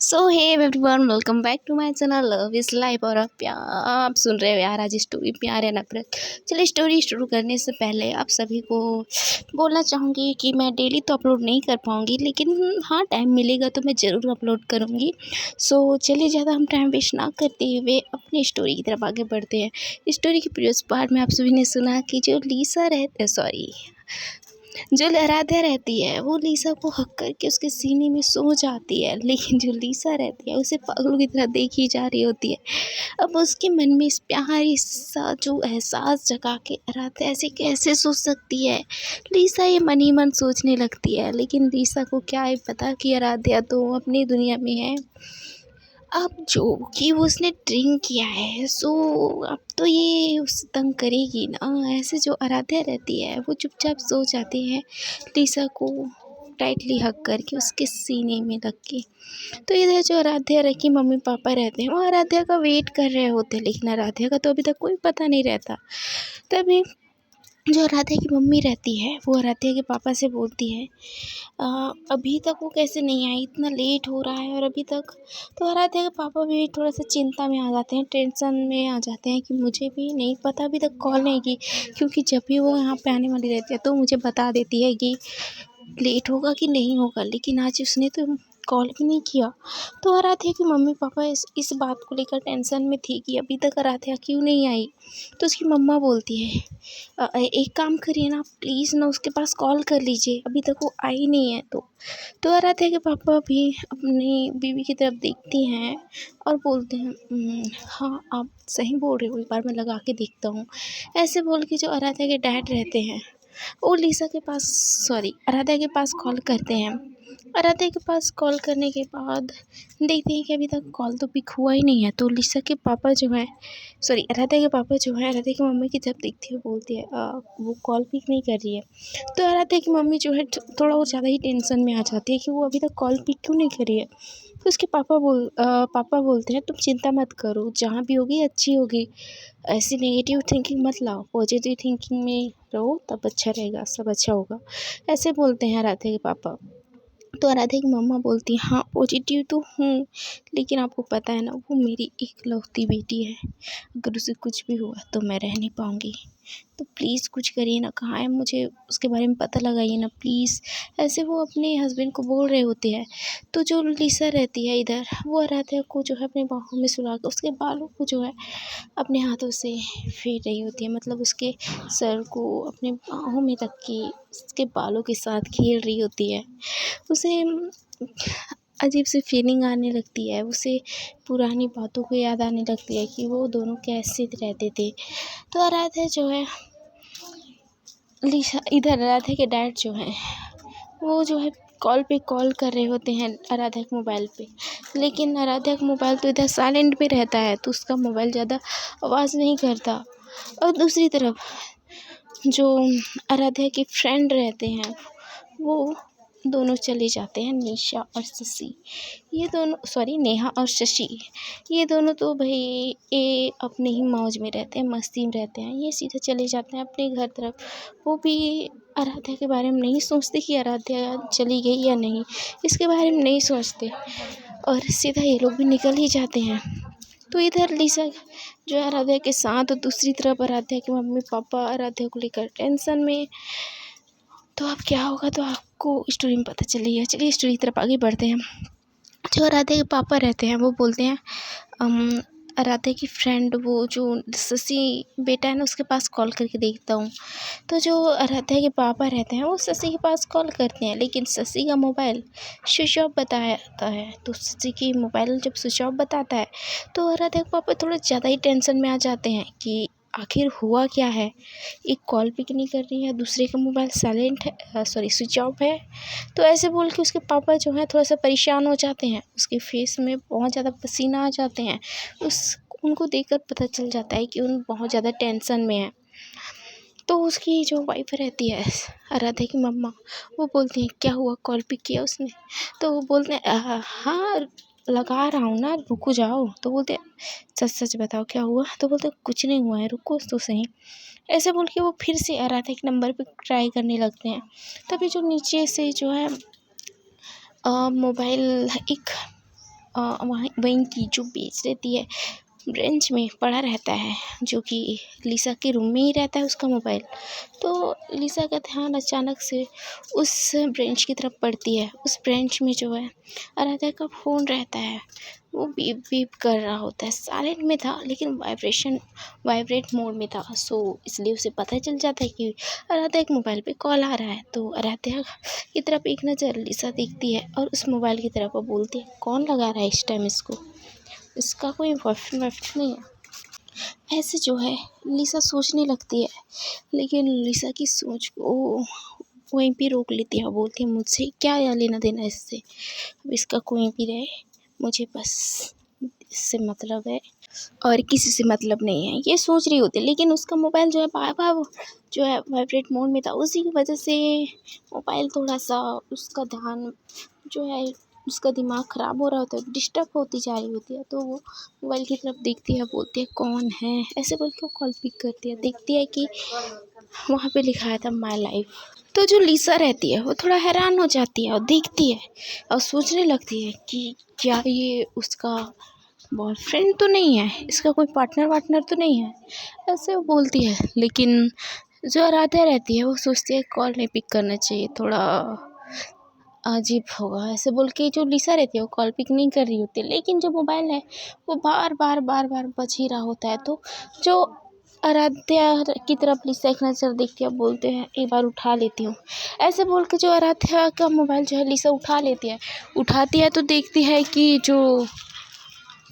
So hey everyone, welcome back to my channel love is life. और आप सुन रहे हो यार आज स्टोरी प्यार है नफरत। चलिए स्टोरी शुरू करने से पहले आप सभी को बोलना चाहूँगी कि मैं डेली तो अपलोड नहीं कर पाऊँगी, लेकिन हाँ टाइम मिलेगा तो मैं ज़रूर अपलोड करूँगी। सो चलिए ज़्यादा हम टाइम वेस्ट ना करते हुए अपनी स्टोरी की तरफ आगे बढ़ते हैं। स्टोरी के प्रीवियस पार्ट में आप सभी ने सुना कि जो आराध्या रहती है वो लीसा को हक करके उसके सीने में सो जाती है, लेकिन जो लीसा रहती है उसे पागलों की तरह देखी जा रही होती है। अब उसके मन में इस प्यारी सा जो एहसास जगा के आराध्या ऐसे कैसे सोच सकती है। लीसा ये मन ही मन सोचने लगती है, लेकिन लीसा को क्या है पता कि आराध्या तो अपनी दुनिया में है। अब जो कि वो उसने ड्रिंक किया है, सो अब तो ये उसे तंग करेगी ना। ऐसे जो आराध्या रहती है वो चुपचाप सो जाती है, लीसा को टाइटली हग करके उसके सीने में लग के। तो इधर जो आराध्या की मम्मी पापा रहते हैं वो आराध्या का वेट कर रहे होते हैं, लेकिन आराध्या का तो अभी तक कोई पता नहीं रहता। तभी जो आराध्या की मम्मी रहती है वो आराध्या के पापा से बोलती है, अभी तक वो कैसे नहीं आई, इतना लेट हो रहा है और अभी तक। तो आराध्या के पापा भी थोड़ा सा चिंता में आ जाते हैं, टेंशन में आ जाते हैं कि मुझे भी नहीं पता अभी तक कॉल नहीं की, क्योंकि जब भी वो यहाँ पे आने वाली रहती है तो मुझे बता देती है कि लेट होगा कि नहीं होगा, लेकिन आज उसने तो कॉल भी नहीं किया। तो आराध्या के मम्मी पापा इस बात को लेकर टेंशन में थी कि अभी तक आराध्या क्यों नहीं आई। तो उसकी मम्मा बोलती है, एक काम करिए ना, प्लीज़ ना उसके पास कॉल कर लीजिए, अभी तक वो आई नहीं है। तो आराध्या के पापा भी अपनी बीवी की तरफ देखती हैं और बोलते हैं, हाँ आप सही बोल रहे हो, एक बार मैं लगा के देखता हूँ। ऐसे बोल के जो आराध्या के डैड रहते हैं वो आराध्या के पास कॉल करते हैं। आराध्या के पास कॉल करने के बाद देखते हैं कि अभी तक कॉल तो पिक हुआ ही नहीं है। तो आराध्या के पापा जो है आराध्या की मम्मी की तरफ देखती है, बोलती है, वो कॉल पिक नहीं कर रही है। तो आराध्या की मम्मी जो है थोड़ा और ज़्यादा ही टेंशन में आ जाती है कि वो अभी तक कॉल पिक क्यों नहीं कर रही है। तो उसके पापा बोलते हैं, तुम चिंता मत करो, जहाँ भी होगी अच्छी होगी, ऐसी नेगेटिव थिंकिंग मत लाओ, पॉजिटिव थिंकिंग में रहो, तब अच्छा रहेगा, सब अच्छा होगा। ऐसे बोलते हैं आराध्या के पापा। तो आराध्या की मम्मा बोलती है, हाँ पॉजिटिव तो हूँ, लेकिन आपको पता है ना वो मेरी इकलौती बेटी है, अगर उसे कुछ भी हुआ तो मैं रह नहीं पाऊँगी। तो प्लीज़ कुछ करिए ना, कहाँ है, मुझे उसके बारे में पता लगाइए ना प्लीज़। ऐसे वो अपने हस्बैंड को बोल रहे होते हैं। तो जो लीसा रहती है इधर, वो आराध्या को जो है अपने बाहों में सुला कर उसके बालों को जो है अपने हाथों से फेर रही होती है, मतलब उसके सर को अपने बाहों में रख के उसके बालों के साथ खेल रही होती है। उसे अजीब सी फीलिंग आने लगती है, उसे पुरानी बातों को याद आने लगती है कि वो दोनों कैसे रहते थे। तो आराध्या के डैड जो हैं वो जो है कॉल पे कॉल कर रहे होते हैं आराध्या के मोबाइल पे, लेकिन आराध्या का मोबाइल तो इधर साइलेंट पे रहता है, तो उसका मोबाइल ज़्यादा आवाज़ नहीं करता। और दूसरी तरफ जो आराध्या के फ्रेंड रहते हैं वो दोनों चले जाते हैं, नेहा और शशि। ये दोनों तो भाई ये अपने ही मौज में रहते हैं, मस्ती में रहते हैं, ये सीधे चले जाते हैं अपने घर तरफ। वो भी आराध्या के बारे में नहीं सोचते कि आराध्या चली गई या नहीं, इसके बारे में नहीं सोचते, और सीधा ये लोग भी निकल ही जाते हैं। तो इधर लीसा जो है आराध्या के साथ, और दूसरी तरफ आराध्या के मम्मी पापा आराध्या को लेकर टेंशन में। तो अब क्या होगा तो आपको स्टोरी में पता चलिए। चलिए स्टोरी की तरफ आगे बढ़ते हैं। जो आराध्या के पापा रहते हैं वो बोलते हैं, आराध्या की फ्रेंड वो जो शशि बेटा है ना उसके पास कॉल करके देखता हूँ। तो जो आराध्या के पापा रहते हैं वो शशि के पास कॉल करते हैं, लेकिन शशि का मोबाइल स्विच ऑफ बताता है। तो शशि की मोबाइल जब स्विच ऑफ बताता है तो आराध्या के पापा थोड़ा ज़्यादा ही टेंशन में आ जाते हैं कि आखिर हुआ क्या है, एक कॉल पिक नहीं कर रही है, दूसरे का मोबाइल स्विच ऑफ है। तो ऐसे बोल के उसके पापा जो हैं थोड़ा सा परेशान हो जाते हैं, उसके फेस में बहुत ज़्यादा पसीना आ जाते हैं। उनको देखकर पता चल जाता है कि उन बहुत ज़्यादा टेंशन में है। तो उसकी जो वाइफ रहती है आराध्या की मम्मा, वो बोलती हैं, क्या हुआ, कॉल पिक किया उसने? तो वो बोलते हैं, हाँ लगा रहा हूँ ना, रुको जाओ। तो बोलते हैं, सच सच बताओ क्या हुआ? तो बोलते हैं, कुछ नहीं हुआ है, रुको तो सही। ऐसे बोल के वो फिर से आराध्या के नंबर पे ट्राई करने लगते हैं। तभी जो नीचे से जो है मोबाइल एक वहाँ वहीं की जो बेच रहती है ब्रेंच में पड़ा रहता है, जो कि लिसा के रूम में ही रहता है उसका मोबाइल। तो लिसा का ध्यान अचानक से उस ब्रेंच की तरफ पड़ती है। उस ब्रेंच में जो है आराध्या का फ़ोन रहता है, वो बीप बीप कर रहा होता है। साइलेंट में था लेकिन वाइब्रेट मोड में था, सो इसलिए उसे पता चल जाता है कि आराध्या के मोबाइल पे कॉल आ रहा है। तो आराध्या की तरफ एक नज़र लिसा देखती है और उस मोबाइल की तरफ वो बोलती है, कौन लगा रहा है इस टाइम इसको, इसका कोई बॉयफ्रेंड नहीं है। ऐसे जो है लिसा सोचने लगती है, लेकिन लिसा की सोच को वहीं पे रोक लेती है। बोलती है, मुझे क्या या लेना देना इससे, अब इसका कोई भी रहे, मुझे बस इससे मतलब है और किसी से मतलब नहीं है, ये सोच रही होती है। लेकिन उसका मोबाइल जो है बार बार जो है वाइब्रेट मोड में था, उसी की वजह से मोबाइल थोड़ा सा उसका ध्यान जो है, उसका दिमाग ख़राब हो रहा होता है, डिस्टर्ब होती जा रही होती है। तो वो मोबाइल की तरफ देखती है, बोलती है, कौन है, ऐसे बोल के वो कॉल पिक करती है। देखती है कि वहाँ पे लिखा था माय लाइफ। तो जो लिसा रहती है वो थोड़ा हैरान हो जाती है और देखती है और सोचने लगती है कि क्या ये उसका बॉयफ्रेंड तो नहीं है, इसका कोई पार्टनर वार्टनर तो नहीं है, ऐसे वो बोलती है। लेकिन जो आराध्या रहती है वो सोचती है कॉल नहीं पिक करना चाहिए, थोड़ा अजीब होगा, ऐसे बोल के जो लिसा रहती है वो कॉल पिक नहीं कर रही होती है। लेकिन जो मोबाइल है वो बार बार बज ही रहा होता है। तो जो आराध्या की तरफ लिसा एक नज़र देखती है, बोलते हैं एक बार उठा लेती हूँ, ऐसे बोल के जो आराध्या का मोबाइल जो है लिसा उठा लेती है। उठाती है तो देखती है कि जो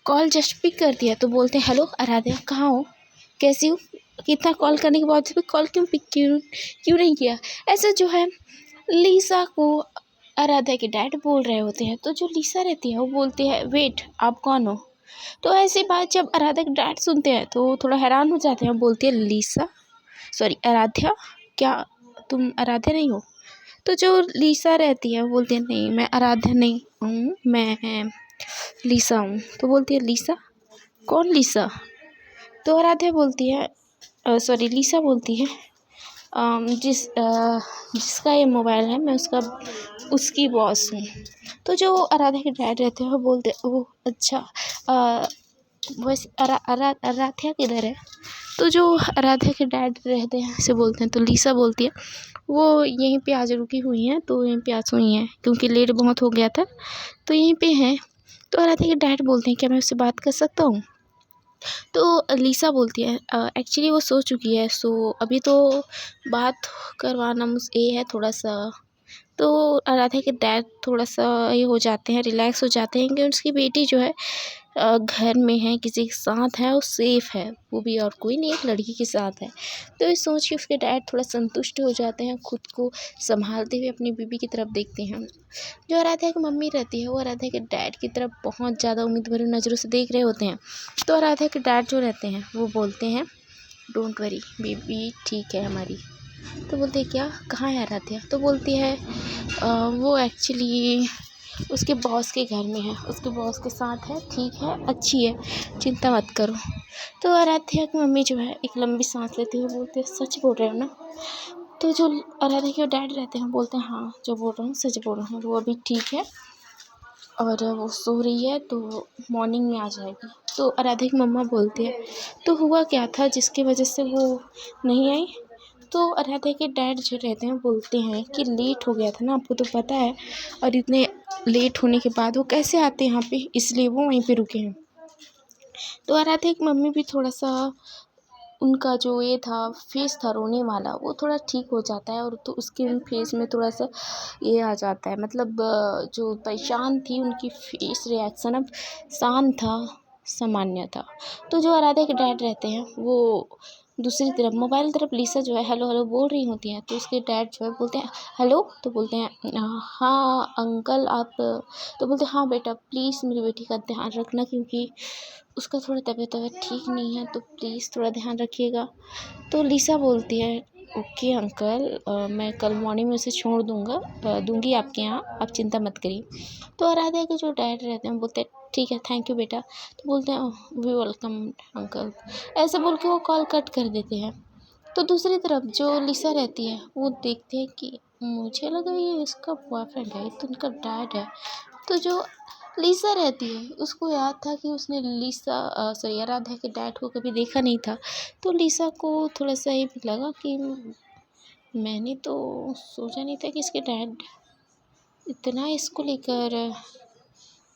कॉल जस्ट पिक करती है। तो बोलते हैं, हेलो आराध्या, कहाँ हो, कैसी हो, कितना कॉल करने के बाद भी कॉल क्यों नहीं किया। ऐसे जो है लिसा को आराध्या के डैड बोल रहे होते हैं। तो जो लिसा रहती है वो बोलती है, वेट, आप कौन हो। तो ऐसी बात जब आराध्या के डैड सुनते हैं तो थोड़ा हैरान हो जाते हैं। बोलती है, लिसा, सॉरी आराध्या, क्या तुम आराध्या नहीं हो। तो जो लिसा रहती है वो बोलती है, नहीं मैं आराध्या नहीं हूँ, मैं लिसा हूँ। तो बोलती है, लिसा, कौन लिसा। तो आराध्या बोलती है, सॉरी लिसा बोलती है, जिसका ये मोबाइल है मैं उसकी बॉस हूँ। तो जो आराध्या के डैड रहते हैं वो बोलते हैं, ओह अच्छा, वैसे आराध्या किधर है। तो जो आराध्या के डैड रहते हैं से बोलते हैं। तो लिसा बोलती है, वो यहीं पे आज रुकी हुई हैं, तो यहीं पे आज सोई हैं क्योंकि लेट बहुत हो गया था, तो यहीं पे हैं। तो आराध्या के डैड बोलते हैं, क्या मैं उससे बात कर सकता हूँ। तो लिसा बोलती है, एक्चुअली वो सो चुकी है, सो अभी तो बात करवाना ये है थोड़ा सा। तो आराध्या के डैड थोड़ा सा ये हो जाते हैं, रिलैक्स हो जाते हैं कि उसकी बेटी जो है घर में है, किसी के साथ है, वो सेफ़ है, वो भी और कोई नहीं, एक लड़की के साथ है। तो ये सोच के उसके डैड थोड़ा संतुष्ट हो जाते हैं, खुद को संभालते हुए अपनी बीबी की तरफ देखते हैं। जो आराध्या की मम्मी रहती है वो आराध्या के डैड की तरफ बहुत ज़्यादा उम्मीद भरी नज़रों से देख रहे होते हैं। तो आराध्या के डैड जो रहते हैं वो बोलते हैं, डोंट वरी, बेबी ठीक है हमारी। तो बोलते हैं, क्या, कहाँ है आराध्या। तो बोलती है, वो एक्चुअली उसके बॉस के घर में है, उसके बॉस के साथ है, ठीक है, अच्छी है, चिंता मत करो। तो आराध्या की मम्मी जो है एक लंबी सांस लेती हुए बोलते हैं, सच बोल रहे हो ना। तो जो आराध्या के डैड रहते हैं बोलते हैं, हाँ जो बोल रहा हूँ सच बोल रहा हूँ, वो अभी ठीक है और वो सो रही है, तो मॉर्निंग में आ जाएगी। तो आराध्या की मम्मा बोलती है, तो हुआ क्या था जिसकी वजह से वो नहीं आई। तो आराध्या के डैड जो रहते हैं बोलते हैं कि लेट हो गया था ना, आपको तो पता है, और इतने लेट होने के बाद वो कैसे आते हैं यहाँ पे, इसलिए वो वहीं पे रुके हैं। तो आराध्या की मम्मी भी थोड़ा सा, उनका जो ये था फेस था रोने वाला, वो थोड़ा ठीक हो जाता है और तो उसके फेस में थोड़ा सा ये आ जाता है, मतलब जो परेशान थी उनकी फेस रिएक्शन अब शांत था, सामान्य था। तो जो आराध्या के डैड रहते हैं वो दूसरी तरफ मोबाइल तरफ लिसा जो है हेलो हेलो बोल रही होती हैं। तो उसके डैड जो है बोलते हैं, हेलो। तो बोलते हैं, हाँ अंकल आप। तो बोलते हैं, हाँ बेटा प्लीज़ मेरी बेटी का ध्यान रखना, क्योंकि उसका थोड़ा तबीयत ठीक नहीं है, तो प्लीज़ थोड़ा ध्यान रखिएगा। तो लिसा बोलती है, ओके अंकल, मैं कल मॉर्निंग में उसे छोड़ दूँगी आपके यहाँ, आप चिंता मत करिए। तो आराध्या के जो डैड रहते हैं बोलते हैं, ठीक है, थैंक यू बेटा। तो बोलते हैं, वी वेलकम अंकल, ऐसे बोल के वो कॉल कट कर देते हैं। तो दूसरी तरफ जो लिसा रहती है वो देखती है कि मुझे लगा ये इसका बॉयफ्रेंड है, ये तो उनका डैड है। तो जो लीसा रहती है, उसको याद था कि उसने आराध्या के डैड को कभी देखा नहीं था। तो लीसा को थोड़ा सा ये भी लगा कि मैंने तो सोचा नहीं था कि इसके डैड इतना इसको लेकर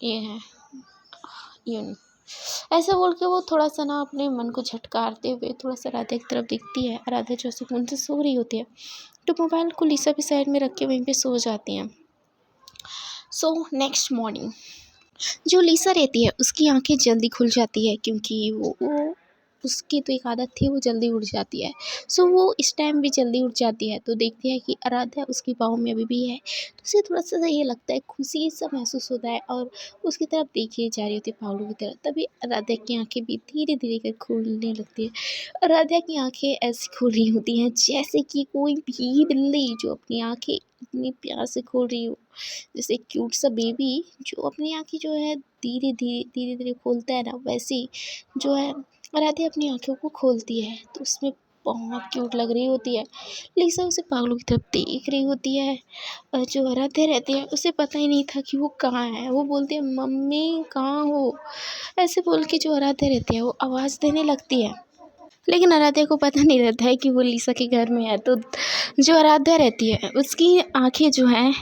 ये है, ये ऐसे बोल के वो थोड़ा सा ना अपने मन को झटकारते हुए थोड़ा सा राधा की तरफ देखती है। राधा जो सुकून से सो रही होती है, तो मोबाइल को लीसा भी साइड में रख के वहीं पे सो जाती हैं। सो नेक्स्ट मॉर्निंग जो लीसा रहती है उसकी आंखें जल्दी खुल जाती है, क्योंकि वो उसकी तो एक आदत थी, वो जल्दी उठ जाती है। सो वो इस टाइम भी जल्दी उठ जाती है, तो देखती है कि आराध्या उसकी बाहों में अभी भी है। तो उसे थोड़ा सा ये लगता है, खुशी सा महसूस होता है और उसकी तरफ देखी जा रही होती है पागलों की तरह। तभी आराध्या की आंखें भी धीरे धीरे कर खुलने लगती है। आराध्या की आंखें ऐसी खुल रही होती हैं जैसे कि कोई भी बिल्ली जो अपनी आंखें इतनी प्यार से खोल रही हो, जैसे क्यूट सा बेबी जो अपनी आंखें जो है धीरे धीरे खोलता है ना, वैसे ही जो है आराध्या अपनी आंखों को खोलती है। तो उसमें बहुत क्यूट लग रही होती है। लीसा उसे पागलों की तरफ देख रही होती है, और जो आराध्या रहती है उसे पता ही नहीं था कि वो कहाँ है। वो बोलती है, मम्मी कहाँ हो, ऐसे बोल के जो आराध्या रहती है वो आवाज़ देने लगती है। लेकिन आराध्या को पता नहीं रहता है कि वो लीसा के घर में है। तो जो आराध्या रहती है उसकी आंखें जो हैं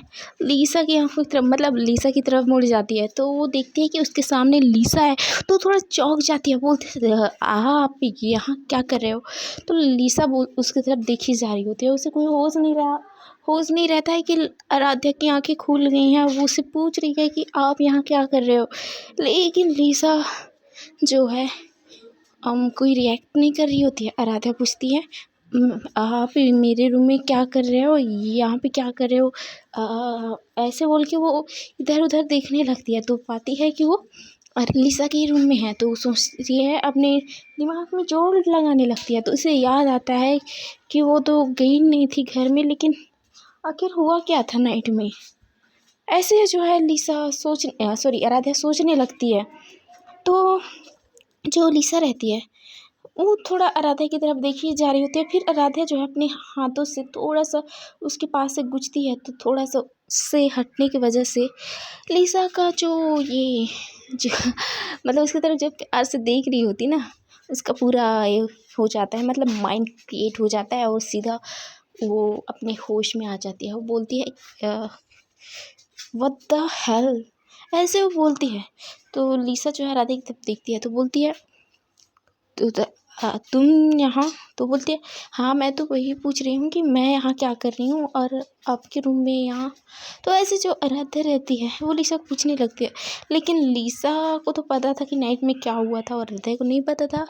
लीसा की आंखों की तरफ, मतलब लीसा की तरफ मुड़ जाती है। तो वो देखती है कि उसके सामने लीसा है, तो थोड़ा चौंक जाती है, बोलती है, आप यहाँ क्या कर रहे हो। तो लीसा उसकी तरफ देखी जा रही होती है, उसे कोई होश नहीं रहता है कि आराध्या की आंखें खुल गई हैं। वो उससे पूछ रही है कि आप यहाँ क्या कर रहे हो, लेकिन लीसा जो है कोई रिएक्ट नहीं कर रही होती है। आराध्या पूछती है, आप मेरे रूम में क्या कर रहे हो, यहाँ पे क्या कर रहे हो, ऐसे बोल के वो इधर उधर देखने लगती है। तो पाती है कि वो लीसा के रूम में है। तो वो सोचती है, अपने दिमाग में जोर लगाने लगती है। तो उसे याद आता है कि वो तो गई नहीं थी घर में, लेकिन आखिर हुआ क्या था नाइट में। ऐसे जो है आराध्या सोचने लगती है। तो जो लीसा रहती है वो थोड़ा आराध्या की तरफ देखी जा रही होती है। फिर आराध्या जो है अपने हाथों से थोड़ा सा उसके पास से गुजती है, तो थोड़ा सा से हटने की वजह से लीसा का जो मतलब उसकी तरफ जब प्यार से देख रही होती ना, उसका पूरा ये हो जाता है, मतलब माइंड क्रिएट हो जाता है और सीधा वो अपने होश में आ जाती है। वो बोलती है, व्हाट द हेल, ऐसे वो बोलती है। तो लीसा जो है राधे की तरफ देखती है, तो बोलती है, तो हाँ तुम यहाँ, तो बोलती है, हाँ मैं तो वही पूछ रही हूँ कि मैं यहाँ क्या कर रही हूँ और आपके रूम में यहाँ। तो ऐसे जो आराध्या रहती है वो लीसा को पूछने लगती है, लेकिन लीसा को तो पता था कि नाइट में क्या हुआ था और आराध्या को नहीं पता था।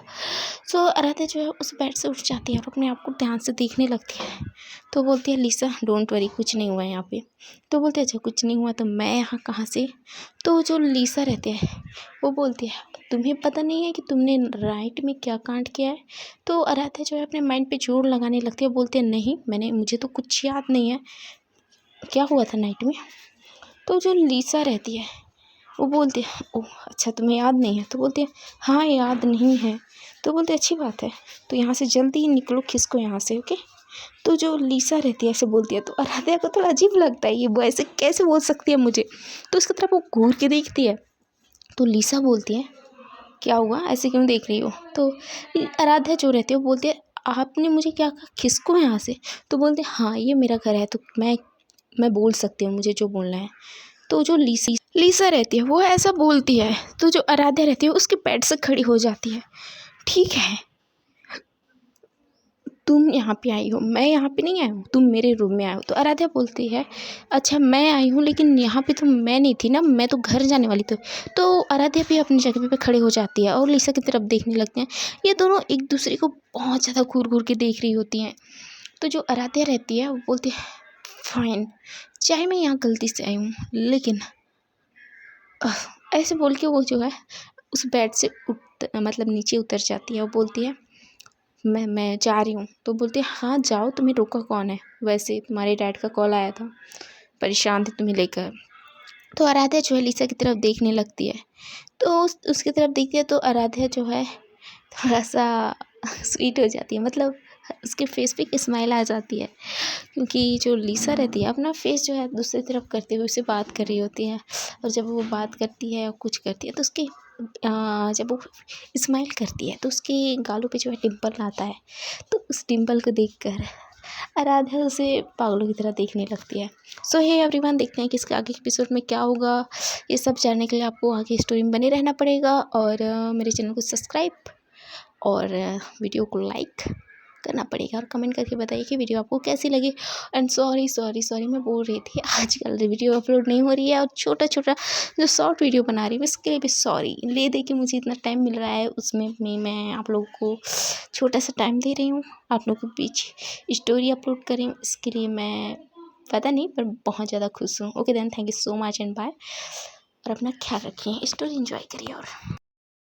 सो आराध्या जो है उस बेड से उठ जाती है और अपने आप को ध्यान से देखने लगती है। तो बोलती है, लीसा डोंट वरी, कुछ नहीं हुआ है यहाँ पे। तो बोलते हैं, अच्छा कुछ नहीं हुआ तो मैं यहाँ कहाँ से। तो जो लीसा रहते हैं वो बोलती है, तुम्हें पता नहीं है कि तुमने राइट में क्या कांड किया है। तो आराध्या जो है अपने माइंड पे जोर लगाने लगती है, बोलती है, नहीं मुझे तो कुछ याद नहीं है, क्या हुआ था नाइट में। तो जो लीसा रहती है वो बोलती है, ओह अच्छा तुम्हें याद नहीं है। तो बोलती है, हाँ याद नहीं है। तो बोलते अच्छी बात है, तो यहाँ से जल्दी निकलो, खिसको यहाँ से, ओके। तो जो लीसा रहती है ऐसे बोलती है, तो आराध्या को थोड़ा अजीब लगता है, ये वो ऐसे कैसे बोल सकती है मुझे। तो उसकी तरफ वो घूर के देखती है। तो लीसा बोलती है, क्या हुआ, ऐसे क्यों देख रही हो। तो आराध्या जो रहती है वो बोलती है, आपने मुझे क्या कहा, खिसको यहाँ से। तो बोलते हैं, हाँ ये मेरा घर है, तो मैं बोल सकती हूँ, मुझे जो बोलना है। तो जो लीसा रहती है वो ऐसा बोलती है। तो जो आराध्या रहती है उसके बेड से खड़ी हो जाती है, ठीक है तुम यहाँ पे आई हो, मैं यहाँ पे नहीं आई हूँ, तुम मेरे रूम में आए हो। तो आराध्या बोलती है, अच्छा मैं आई हूँ, लेकिन यहाँ पे तो मैं नहीं थी ना, मैं तो घर जाने वाली थी। तो आराध्या भी अपनी जगह पे खड़े हो जाती है और लीसा की तरफ देखने लगते हैं। ये दोनों एक दूसरे को बहुत ज़्यादा घूर घूर के देख रही होती हैं। तो जो आराध्या रहती है वो बोलती है, फाइन, चाहे मैं यहाँ गलती से आई हूँ, लेकिन ऐसे बोल के वो जो है उस बेड से मतलब नीचे उतर जाती है। वो बोलती है, मैं जा रही हूँ। तो बोलते हैं, हाँ जाओ, तुम्हें रोका कौन है, वैसे तुम्हारे डैड का कॉल आया था, परेशान थे तुम्हें लेकर। तो आराध्या जो है लीसा की तरफ देखने लगती है। तो उसकी तरफ देखती है तो आराध्या जो है थोड़ा सा स्वीट हो जाती है, मतलब उसके फेस पे एक स्माइल आ जाती है, क्योंकि जो लीसा रहती है अपना फेस जो है दूसरी तरफ करते हुए उससे बात कर रही होती है। और जब वो बात करती है या कुछ करती है तो उसके जब वो स्माइल करती है तो उसके गालों पे जो है डिम्पल आता है। तो उस डिम्पल को देखकर आराध्या उसे पागलों की तरह देखने लगती है। सो हे एवरीवन, देखते हैं कि इसके आगे एपिसोड में क्या होगा। ये सब जानने के लिए आपको आगे स्टोरी में बने रहना पड़ेगा और मेरे चैनल को सब्सक्राइब और वीडियो को लाइक करना पड़ेगा और कमेंट करके बताइए कि वीडियो आपको कैसी लगी। एंड सॉरी मैं बोल रही थी आजकल वीडियो अपलोड नहीं हो रही है और छोटा छोटा जो शॉर्ट वीडियो बना रही हूँ इसके लिए भी सॉरी। ले दे के मुझे इतना टाइम मिल रहा है उसमें भी मैं आप लोगों को छोटा सा टाइम दे रही हूँ, आप लोगों के बीच स्टोरी अपलोड कर रही हूँ। इसके लिए मैं पता नहीं पर बहुत ज़्यादा खुश हूँ। Okay then, thank you so much and bye. और अपना ख्याल रखिए, स्टोरी एंजॉय करिए और